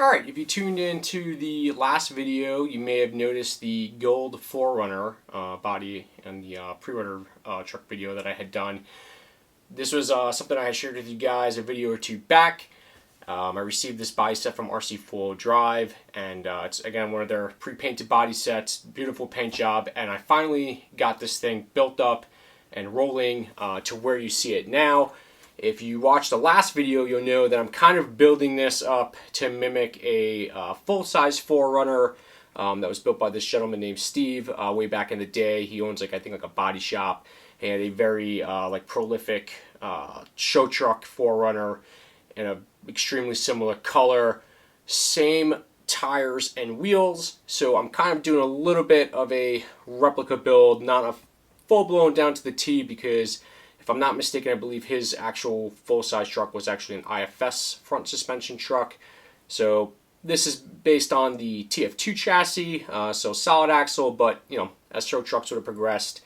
Alright, if you tuned into the last video, you may have noticed the gold 4Runner body and the pre-runner truck video that I had done. This was something I had shared with you guys a video or two back. I received this body set from RC4WD, and it's again one of their pre-painted body sets, beautiful paint job, and I finally got this thing built up and rolling to where you see it now. If you watched the last video, you'll know that I'm kind of building this up to mimic a full-size 4Runner that was built by this gentleman named Steve way back in the day. He owns I think a body shop and a very prolific show truck 4Runner in a extremely similar color, same tires and wheels. So I'm kind of doing a little bit of a replica build, not a full-blown down to the T, because if I'm not mistaken, I believe his actual full-size truck was actually an IFS front suspension truck. So this is based on the TF2 chassis, so solid axle, but you know, as show trucks would have progressed,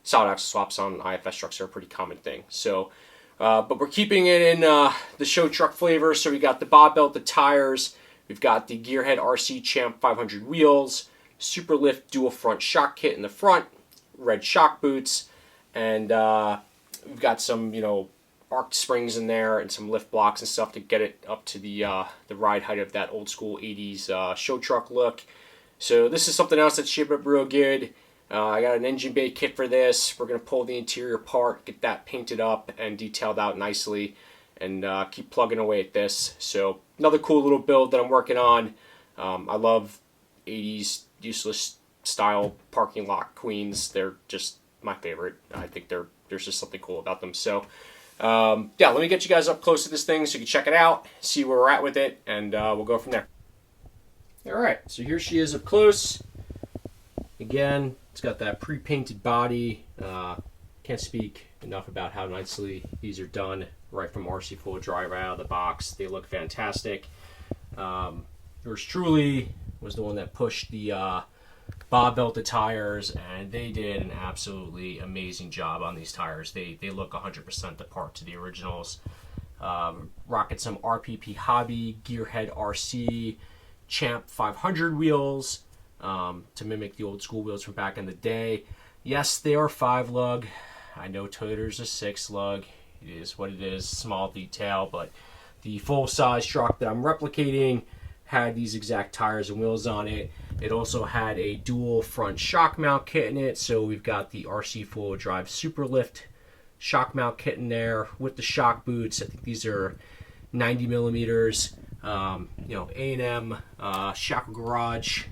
solid axle swaps on IFS trucks are a pretty common thing. So, but we're keeping it in the show truck flavor. So we got the Baja Belted tires, we've got the Gearhead RC Champ 500 wheels, Super Lift dual front shock kit in the front, red shock boots, and we've got some, arc springs in there and some lift blocks and stuff to get it up to the ride height of that old school 80s show truck look. So this is something else that's shaped up real good. I got an engine bay kit for this. We're going to pull the interior apart, get that painted up and detailed out nicely, and keep plugging away at this. So another cool little build that I'm working on. I love 80s useless style parking lot queens. They're just my favorite. I think there's just something cool about them. So yeah, let me get you guys up close to this thing so you can check it out, see where we're at with it, and we'll go from there. Alright, so here she is up close. Again, it's got that pre-painted body. Can't speak enough about how nicely these are done right from RC4WD right out of the box. They look fantastic. Yours truly was the one that pushed the Baja Belted tires, and they did an absolutely amazing job on these tires. They look 100% the part to the originals. Rocking some RPP Hobby Gearhead RC Champ 500 wheels to mimic the old school wheels from back in the day. Yes, they are 5-lug. I know Toyota's a 6-lug. It is what it is, small detail, but the full-size truck that I'm replicating had these exact tires and wheels on it. It also had a dual front shock mount kit in it, so we've got the RC4WD Super Lift shock mount kit in there with the shock boots. I think these are 90 millimeters. A&M shackle garage,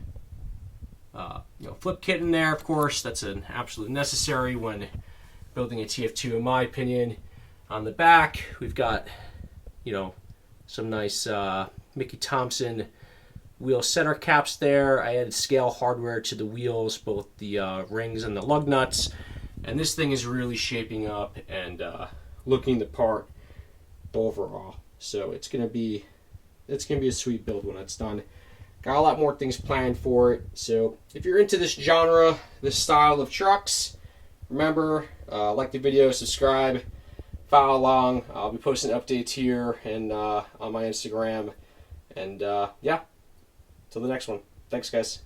flip kit in there. Of course, that's an absolute necessary when building a TF2, in my opinion. On the back, we've got some nice Mickey Thompson wheel center caps there. I added scale hardware to the wheels, both the rings and the lug nuts, and this thing is really shaping up and looking the part overall. So it's gonna be a sweet build when it's done. Got a lot more things planned for it. So if you're into this genre, this style of trucks, remember, like the video, subscribe, follow along. I'll be posting updates here and on my Instagram. And yeah, till the next one. Thanks, guys.